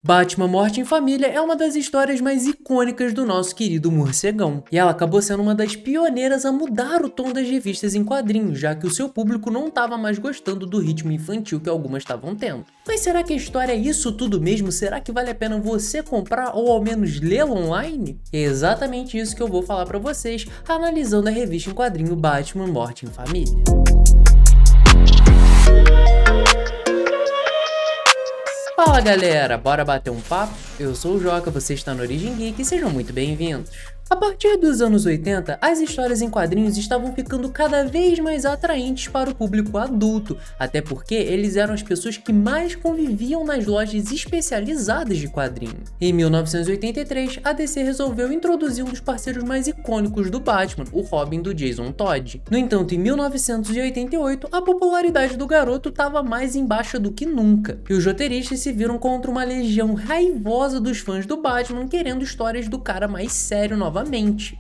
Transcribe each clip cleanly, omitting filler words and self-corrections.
Batman Morte em Família é uma das histórias mais icônicas do nosso querido morcegão, e ela acabou sendo uma das pioneiras a mudar o tom das revistas em quadrinhos, já que o seu público não estava mais gostando do ritmo infantil que algumas estavam tendo. Mas será que a história é isso tudo mesmo? Será que vale a pena você comprar ou ao menos lê-la online? É exatamente isso que eu vou falar pra vocês, analisando a revista em quadrinho Batman Morte em Família. Fala galera, bora bater um papo? Eu sou o Joca, você está no Origem Geek e sejam muito bem-vindos. A partir dos anos 80, as histórias em quadrinhos estavam ficando cada vez mais atraentes para o público adulto, até porque eles eram as pessoas que mais conviviam nas lojas especializadas de quadrinho. Em 1983, a DC resolveu introduzir um dos parceiros mais icônicos do Batman, o Robin do Jason Todd. No entanto, em 1988, a popularidade do garoto estava mais em baixa do que nunca, e os roteiristas se viram contra uma legião raivosa dos fãs do Batman querendo histórias do cara mais sério novamente.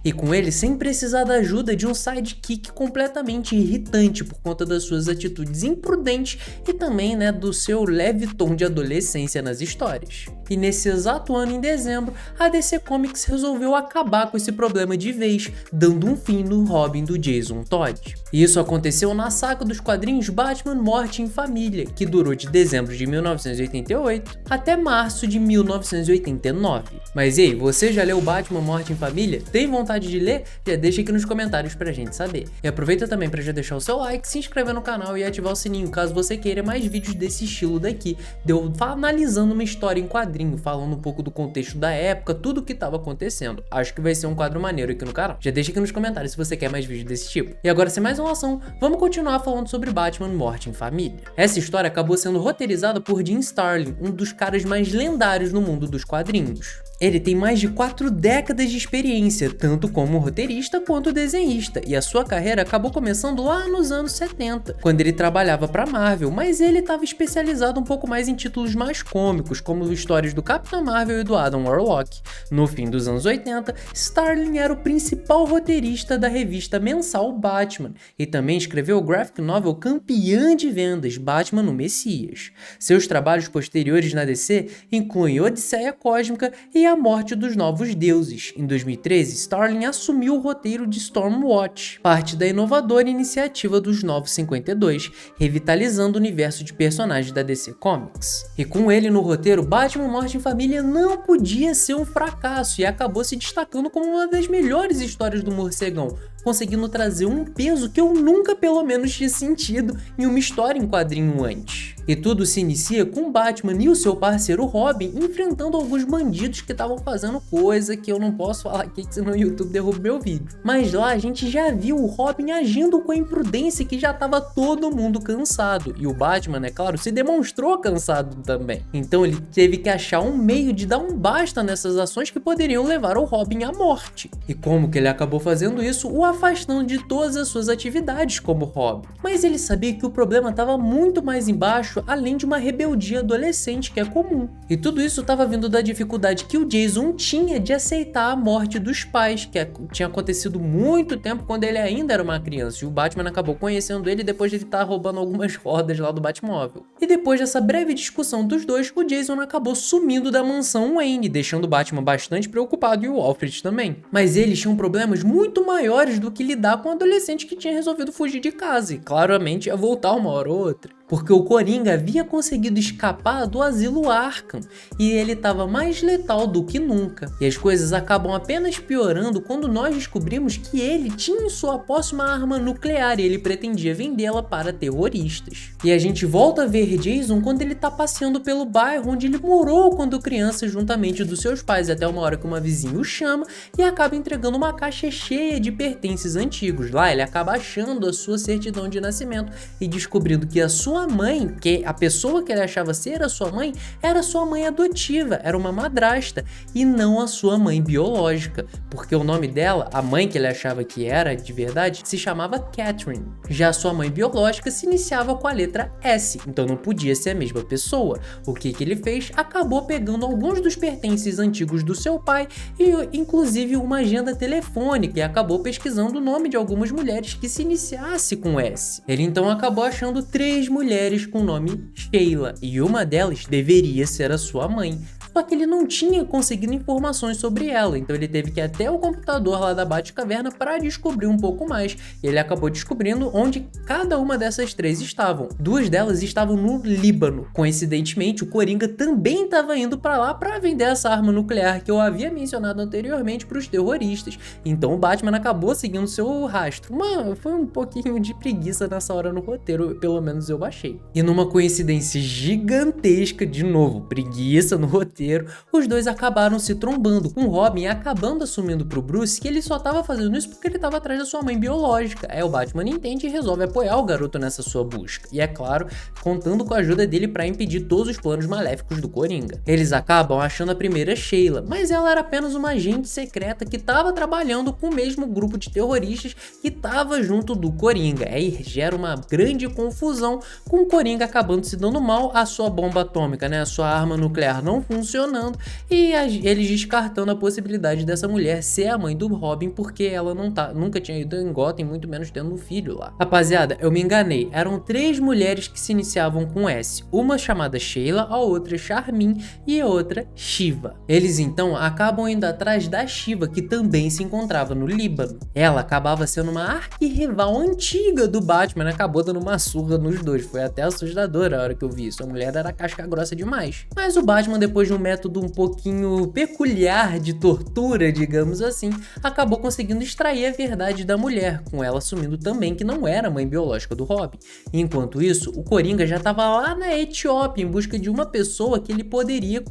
E com ele sem precisar da ajuda de um sidekick completamente irritante por conta das suas atitudes imprudentes e também, do seu leve tom de adolescência nas histórias. E nesse exato ano, em dezembro, a DC Comics resolveu acabar com esse problema de vez, dando um fim no Robin do Jason Todd. E isso aconteceu na saga dos quadrinhos Batman Morte em Família, que durou de dezembro de 1988 até março de 1989. Mas e aí, você já leu Batman Morte em Família? Tem vontade de ler? Já deixa aqui nos comentários pra gente saber. E aproveita também pra já deixar o seu like, se inscrever no canal e ativar o sininho caso você queira mais vídeos desse estilo daqui, de eu analisando uma história em quadrinho, falando um pouco do contexto da época, tudo o que estava acontecendo. Acho que vai ser um quadro maneiro aqui no canal. Já deixa aqui nos comentários se você quer mais vídeos desse tipo. E agora, sem mais enrolação, vamos continuar falando sobre Batman Morte em Família. Essa história acabou sendo roteirizada por Jim Starlin, um dos caras mais lendários no mundo dos quadrinhos. Ele tem mais de 4 décadas de experiência, tanto como roteirista quanto desenhista, e a sua carreira acabou começando lá nos anos 70, quando ele trabalhava para Marvel, mas ele estava especializado um pouco mais em títulos mais cômicos, como histórias do Capitão Marvel e do Adam Warlock. No fim dos anos 80, Starlin era o principal roteirista da revista mensal Batman, e também escreveu o graphic novel campeã de vendas, Batman o Messias. Seus trabalhos posteriores na DC incluem Odisseia Cósmica e A Morte dos Novos Deuses. Em 2013, Starlin assumiu o roteiro de Stormwatch, parte da inovadora iniciativa dos Novos 52, revitalizando o universo de personagens da DC Comics. E com ele no roteiro, Batman Morte em Família não podia ser um fracasso e acabou se destacando como uma das melhores histórias do morcegão, conseguindo trazer um peso que eu nunca pelo menos tinha sentido em uma história em quadrinho antes. E tudo se inicia com Batman e o seu parceiro Robin enfrentando alguns bandidos que estavam fazendo coisa que eu não posso falar aqui, que senão o YouTube derruba meu vídeo. Mas lá a gente já viu o Robin agindo com a imprudência que já estava todo mundo cansado. E o Batman, é claro, se demonstrou cansado também. Então ele teve que achar um meio de dar um basta nessas ações que poderiam levar o Robin à morte. E como que ele acabou fazendo isso? O afastando de todas as suas atividades como Robin. Mas ele sabia que o problema estava muito mais embaixo, além de uma rebeldia adolescente que é comum. E tudo isso estava vindo da dificuldade que o Jason tinha de aceitar a morte dos pais, que tinha acontecido muito tempo quando ele ainda era uma criança, e o Batman acabou conhecendo ele depois de ele estar roubando algumas rodas lá do Batmóvel. E depois dessa breve discussão dos dois, o Jason acabou sumindo da mansão Wayne, deixando o Batman bastante preocupado e o Alfred também. Mas eles tinham problemas muito maiores do que lidar com um adolescente que tinha resolvido fugir de casa, e claramente ia voltar uma hora ou outra. Porque o Coringa havia conseguido escapar do asilo Arkham e ele estava mais letal do que nunca. E as coisas acabam apenas piorando quando nós descobrimos que ele tinha em sua posse uma arma nuclear e ele pretendia vendê-la para terroristas. E a gente volta a ver Jason quando ele está passeando pelo bairro onde ele morou quando criança juntamente dos seus pais, até uma hora que uma vizinha o chama e acaba entregando uma caixa cheia de pertences antigos. Lá ele acaba achando a sua certidão de nascimento e descobrindo que a sua mãe, que a pessoa que ele achava ser a sua mãe, era sua mãe adotiva, era uma madrasta e não a sua mãe biológica, porque o nome dela, a mãe que ele achava que era de verdade, se chamava Catherine. Já a sua mãe biológica se iniciava com a letra S, então não podia ser a mesma pessoa. O que ele fez? Acabou pegando alguns dos pertences antigos do seu pai e inclusive uma agenda telefônica e acabou pesquisando o nome de algumas mulheres que se iniciasse com S. Ele então acabou achando 3 mulheres com o nome Sheila, e uma delas deveria ser a sua mãe, só que ele não tinha conseguido informações sobre ela, então ele teve que ir até o computador lá da Batcaverna para descobrir um pouco mais. E ele acabou descobrindo onde cada uma dessas três estavam. Duas delas estavam no Líbano. Coincidentemente, o Coringa também estava indo para lá para vender essa arma nuclear que eu havia mencionado anteriormente para os terroristas. Então o Batman acabou seguindo seu rastro. Foi um pouquinho de preguiça nessa hora no roteiro, pelo menos eu achei. E numa coincidência gigantesca, de novo, preguiça no roteiro, os dois acabaram se trombando, com o Robin acabando assumindo pro Bruce que ele só tava fazendo isso porque ele tava atrás da sua mãe biológica. Aí o Batman entende e resolve apoiar o garoto nessa sua busca. E é claro, contando com a ajuda dele para impedir todos os planos maléficos do Coringa. Eles acabam achando a primeira Sheila, mas ela era apenas uma agente secreta que estava trabalhando com o mesmo grupo de terroristas que estava junto do Coringa. Aí gera uma grande confusão, com o Coringa acabando se dando mal, a sua bomba atômica, né, a sua arma nuclear não funcionando e eles descartando a possibilidade dessa mulher ser a mãe do Robin porque ela nunca tinha ido em Gotham, muito menos tendo um filho lá. Rapaziada, eu me enganei, eram 3 mulheres que se iniciavam com S, uma chamada Sheila, a outra Charmin e a outra Shiva. Eles então acabam indo atrás da Shiva, que também se encontrava no Líbano. Ela acabava sendo uma arquirrival antiga do Batman, acabou dando uma surra nos dois, foi até assustador a hora que eu vi isso, a mulher era casca grossa demais. Mas o Batman, depois de um método um pouquinho peculiar de tortura, digamos assim, acabou conseguindo extrair a verdade da mulher, com ela assumindo também que não era a mãe biológica do Robin. Enquanto isso, o Coringa já estava lá na Etiópia em busca de uma pessoa que ele poderia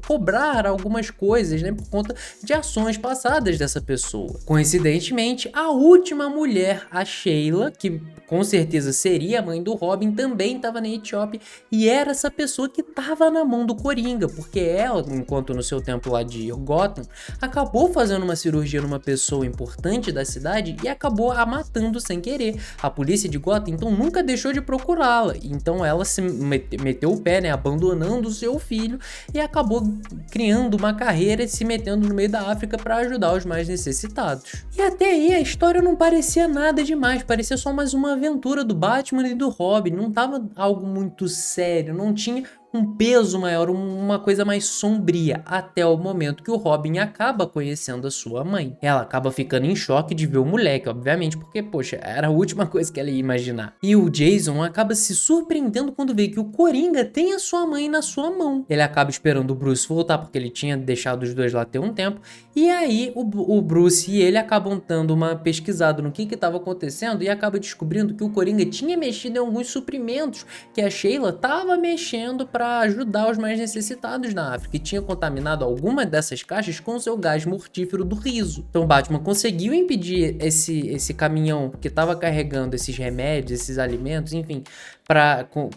cobrar algumas coisas, né, por conta de ações passadas dessa pessoa. Coincidentemente, a última mulher, a Sheila, que com certeza seria a mãe do Robin, também estava na Etiópia e era essa pessoa que estava na mão do Coringa, porque ela, enquanto no seu tempo lá de Gotham, acabou fazendo uma cirurgia numa pessoa importante da cidade e acabou a matando sem querer. A polícia de Gotham então nunca deixou de procurá-la, então ela se meteu o pé, né, abandonando o seu filho e acabou criando uma carreira e se metendo no meio da África para ajudar os mais necessitados. E até aí a história não parecia nada demais, parecia só mais uma aventura do Batman e do Robin, não tava algo muito sério, não tinha um peso maior, uma coisa mais sombria, até o momento que o Robin acaba conhecendo a sua mãe. Ela acaba ficando em choque de ver o moleque, obviamente, porque, poxa, era a última coisa que ela ia imaginar. E o Jason acaba se surpreendendo quando vê que o Coringa tem a sua mãe na sua mão. Ele acaba esperando o Bruce voltar, porque ele tinha deixado os dois lá ter um tempo, e aí o Bruce e ele acabam dando uma pesquisada no que estava acontecendo e acaba descobrindo que o Coringa tinha mexido em alguns suprimentos que a Sheila estava mexendo para ajudar os mais necessitados na África e tinha contaminado alguma dessas caixas com seu gás mortífero do riso. Então o Batman conseguiu impedir esse caminhão que estava carregando esses remédios, esses alimentos, enfim,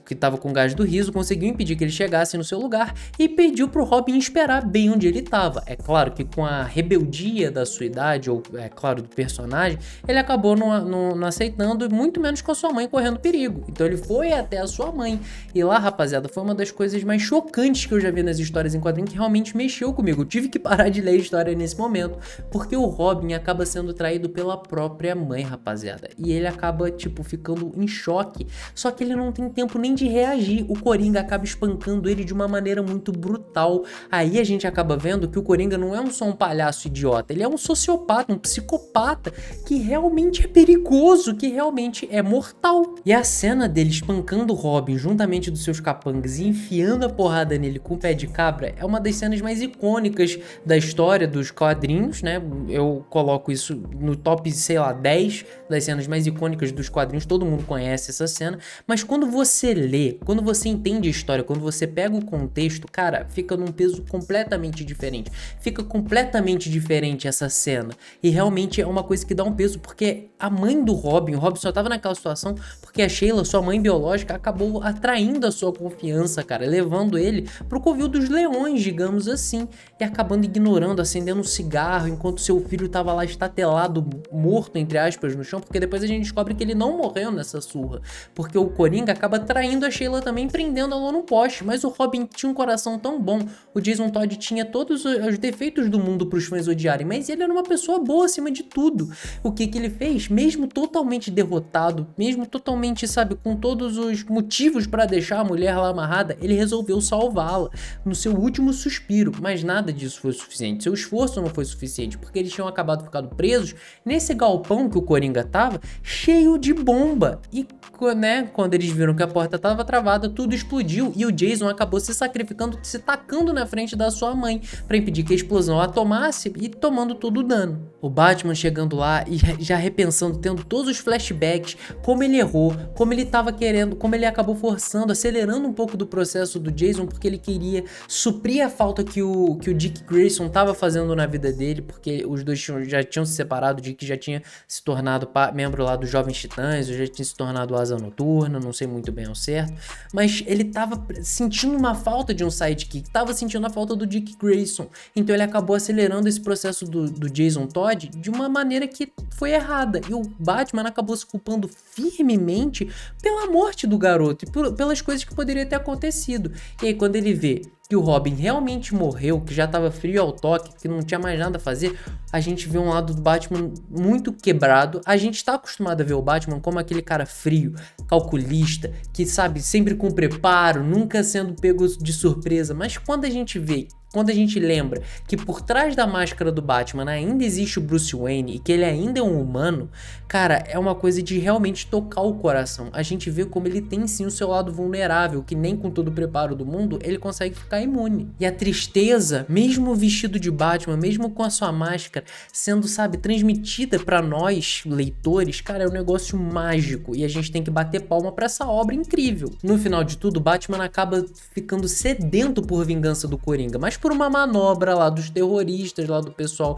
que estava com gás do riso, conseguiu impedir que ele chegasse no seu lugar e pediu pro Robin esperar bem onde ele estava. É claro que com a rebeldia da sua idade, ou é claro, do personagem, ele acabou não aceitando, muito menos com a sua mãe correndo perigo. Então ele foi até a sua mãe. E lá, rapaziada, foi uma das coisas mais chocantes que eu já vi nas histórias em quadrinhos que realmente mexeu comigo. Eu tive que parar de ler a história nesse momento, porque o Robin acaba sendo traído pela própria mãe, rapaziada. E ele acaba, tipo, ficando em choque. Só que ele não tem tempo nem de reagir. O Coringa acaba espancando ele de uma maneira muito brutal. Aí a gente acaba vendo que o Coringa não é só um palhaço idiota, ele é um sociopata, um psicopata que realmente é perigoso, que realmente é mortal. E a cena dele espancando o Robin juntamente dos seus capangas e enfiando a porrada nele com o pé de cabra é uma das cenas mais icônicas da história dos quadrinhos, né? Eu coloco isso no top, sei lá, 10 das cenas mais icônicas dos quadrinhos, todo mundo conhece essa cena, mas quando você lê, quando você entende a história, quando você pega o contexto, cara, fica num peso completamente diferente. Fica completamente diferente essa cena. E realmente é uma coisa que dá um peso, porque a mãe do Robin, o Robin só tava naquela situação porque a Sheila, sua mãe biológica, acabou atraindo a sua confiança, cara, levando ele pro covil dos leões, digamos assim, e acabando ignorando, acendendo um cigarro, enquanto seu filho tava lá estatelado, morto, entre aspas, no chão, porque depois a gente descobre que ele não morreu nessa surra, porque o Coringa acaba traindo a Sheila também, prendendo ela no poste, mas o Robin tinha um coração tão bom, o Jason Todd tinha todos os defeitos do mundo pros fãs odiarem, mas ele era uma pessoa boa acima de tudo. O que ele fez? Mesmo totalmente derrotado, mesmo totalmente, sabe, com todos os motivos pra deixar a mulher lá amarrada, ele resolveu salvá-la no seu último suspiro, mas nada disso foi suficiente. Seu esforço não foi suficiente, porque eles tinham acabado ficando presos nesse galpão que o Coringa tava, cheio de bomba. E, né, quando eles viram que a porta tava travada, tudo explodiu e o Jason acabou se sacrificando, se tacando na frente da sua mãe para impedir que a explosão a tomasse e tomando todo o dano. O Batman chegando lá e já repensando, tendo todos os flashbacks, como ele errou, como ele tava querendo, como ele acabou forçando, acelerando um pouco do processo do Jason, porque ele queria suprir a falta que o Dick Grayson tava fazendo na vida dele, porque os dois já tinham se separado, o Dick já tinha se tornado membro lá dos Jovens Titãs, já tinha se tornado Asa Noturna, não sei muito bem ao certo, mas ele tava sentindo uma falta de um sidekick, tava sentindo a falta do Dick Grayson, então ele acabou acelerando esse processo do Jason Todd de uma maneira que foi errada, e o Batman acabou se culpando firmemente pela morte do garoto e pelas coisas que poderiam ter acontecido. E aí quando ele vê que o Robin realmente morreu, que já estava frio ao toque, que não tinha mais nada a fazer, a gente vê um lado do Batman muito quebrado. A gente está acostumado a ver o Batman como aquele cara frio, calculista, que sabe, sempre com preparo, nunca sendo pego de surpresa, mas quando a gente lembra que por trás da máscara do Batman ainda existe o Bruce Wayne e que ele ainda é um humano, cara, é uma coisa de realmente tocar o coração. A gente vê como ele tem sim o seu lado vulnerável, que nem com todo o preparo do mundo ele consegue ficar imune. E a tristeza, mesmo vestido de Batman, mesmo com a sua máscara, sendo, sabe, transmitida pra nós, leitores, cara, é um negócio mágico e a gente tem que bater palma pra essa obra incrível. No final de tudo, o Batman acaba ficando sedento por vingança do Coringa, mas por uma manobra lá dos terroristas, lá do pessoal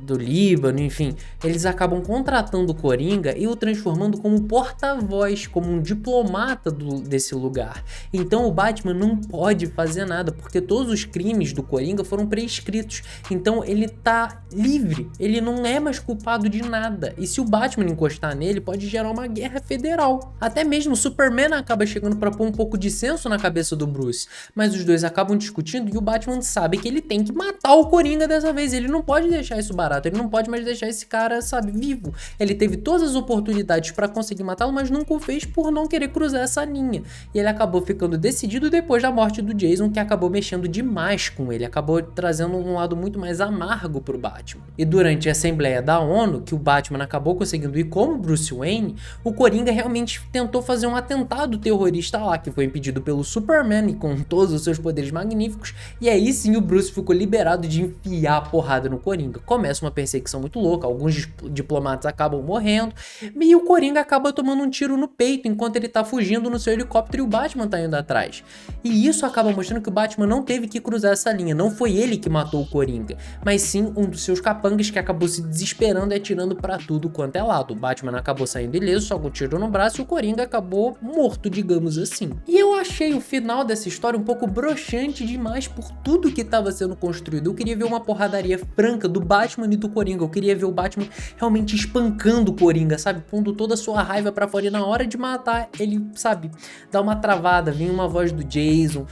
do Líbano, enfim, eles acabam contratando o Coringa e o transformando como porta-voz, como um diplomata desse lugar. Então o Batman não pode fazer nada, porque todos os crimes do Coringa foram prescritos, então ele tá livre, ele não é mais culpado de nada, e se o Batman encostar nele, pode gerar uma guerra federal. Até mesmo o Superman acaba chegando pra pôr um pouco de senso na cabeça do Bruce, mas os dois acabam discutindo e o Batman sabe que ele tem que matar o Coringa dessa vez, ele não pode deixar isso barato, ele não pode mais deixar esse cara, sabe, vivo. Ele teve todas as oportunidades pra conseguir matá-lo, mas nunca o fez por não querer cruzar essa linha, e ele acabou ficando decidido depois da morte do Jason, que acabou mexendo demais com ele, acabou trazendo um lado muito mais amargo pro Batman. E durante a Assembleia da ONU, que o Batman acabou conseguindo ir como Bruce Wayne, o Coringa realmente tentou fazer um atentado terrorista lá, que foi impedido pelo Superman e com todos os seus poderes magníficos, e aí sim o Bruce ficou liberado de enfiar a porrada no Coringa. Começa uma perseguição muito louca, alguns diplomatas acabam morrendo, e o Coringa acaba tomando um tiro no peito enquanto ele tá fugindo no seu helicóptero e o Batman tá indo atrás. E isso acaba mostrando que o Batman não teve que cruzar essa linha, não foi ele que matou o Coringa, mas sim um dos seus capangas que acabou se desesperando e atirando pra tudo quanto é lado. O Batman acabou saindo ileso, só com um tiro no braço, e o Coringa acabou morto, digamos assim. E eu achei o final dessa história um pouco broxante demais por tudo que estava sendo construído. Eu queria ver uma porradaria franca do Batman e do Coringa, eu queria ver o Batman realmente espancando o Coringa, sabe, pondo toda a sua raiva pra fora, e na hora de matar ele, sabe, dá uma travada, vem uma voz do Jason,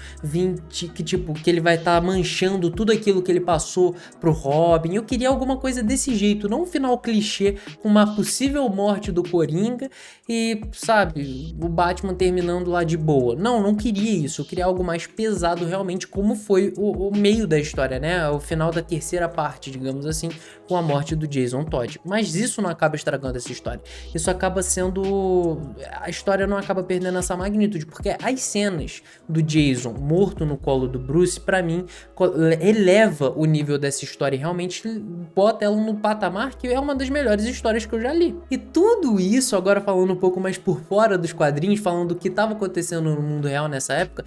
que ele vai estar manchando tudo aquilo que ele passou pro Robin. Eu queria alguma coisa desse jeito, não um final clichê com uma possível morte do Coringa e, sabe, o Batman terminando lá de boa. Não queria isso, eu queria algo mais pesado realmente, como foi o meio da história, né, o final da terceira parte, digamos assim, com a morte do Jason Todd. Mas isso não acaba estragando essa história, isso acaba sendo... a história não acaba perdendo essa magnitude, porque as cenas do Jason morto no colo do Bruce, pra mim, eleva o nível dessa história e realmente bota ela no patamar que é uma das melhores histórias que eu já li. E tudo isso, agora falando um pouco mais por fora dos quadrinhos, falando do que estava acontecendo no mundo real nessa época,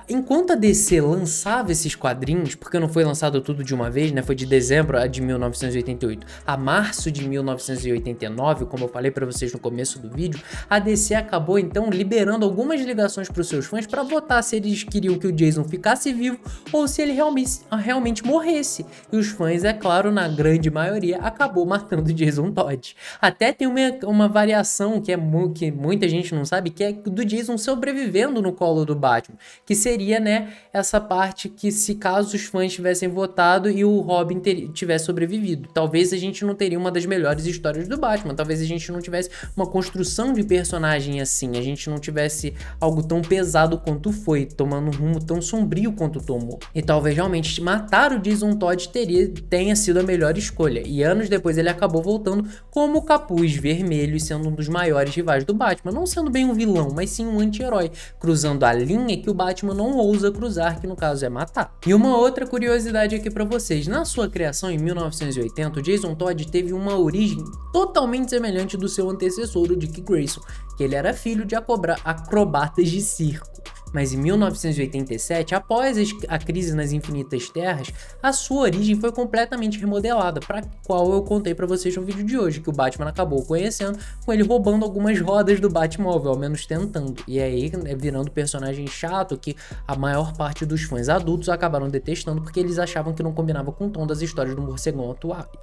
enquanto a DC lançava esses quadrinhos, porque não foi lançado tudo de uma vez, né? Foi de dezembro de 1988 a março de 1989, como eu falei pra vocês no começo do vídeo, a DC acabou então liberando algumas ligações pros seus fãs pra votar se eles queriam que o Jason ficasse vivo ou se ele realmente morresse. E os fãs, é claro, na grande maioria, acabou matando o Jason Todd. Até tem uma variação que muita gente não sabe, que é do Jason sobrevivendo no colo do Batman, que seria seria, né, essa parte que se caso os fãs tivessem votado e o Robin tivesse sobrevivido. Talvez a gente não teria uma das melhores histórias do Batman, talvez a gente não tivesse uma construção de personagem assim, a gente não tivesse algo tão pesado quanto foi, tomando um rumo tão sombrio quanto tomou. E talvez realmente matar o Jason Todd tenha sido a melhor escolha. E anos depois ele acabou voltando como o Capuz Vermelho e sendo um dos maiores rivais do Batman, não sendo bem um vilão, mas sim um anti-herói, cruzando a linha que o Batman não ousa cruzar, que no caso é matar. E uma outra curiosidade aqui pra vocês, na sua criação em 1980, o Jason Todd teve uma origem totalmente semelhante do seu antecessor, o Dick Grayson, que ele era filho de acrobatas de circo. Mas em 1987, após a crise nas Infinitas Terras, a sua origem foi completamente remodelada, para qual eu contei para vocês no vídeo de hoje, que o Batman acabou conhecendo, com ele roubando algumas rodas do Batmóvel, ao menos tentando. E aí, virando personagem chato, que a maior parte dos fãs adultos acabaram detestando, porque eles achavam que não combinava com o tom das histórias do morcegão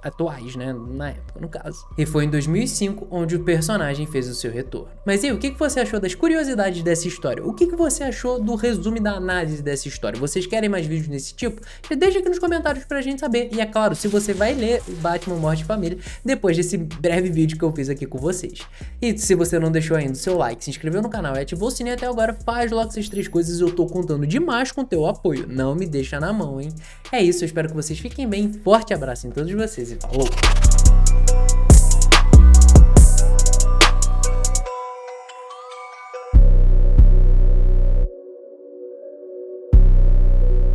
atuais, né, na época, no caso. E foi em 2005 onde o personagem fez o seu retorno. Mas e o que você achou das curiosidades dessa história? O que você achou do resumo da análise dessa história? Vocês querem mais vídeos desse tipo? Deixa aqui nos comentários pra gente saber. E é claro, se você vai ler o Batman Morte de Família depois desse breve vídeo que eu fiz aqui com vocês. E se você não deixou ainda o seu like, se inscreveu no canal e ativou o sininho até agora, faz logo essas 3 coisas, eu tô contando demais com o teu apoio. Não me deixa na mão, hein? É isso, eu espero que vocês fiquem bem. Forte abraço em todos vocês e falou!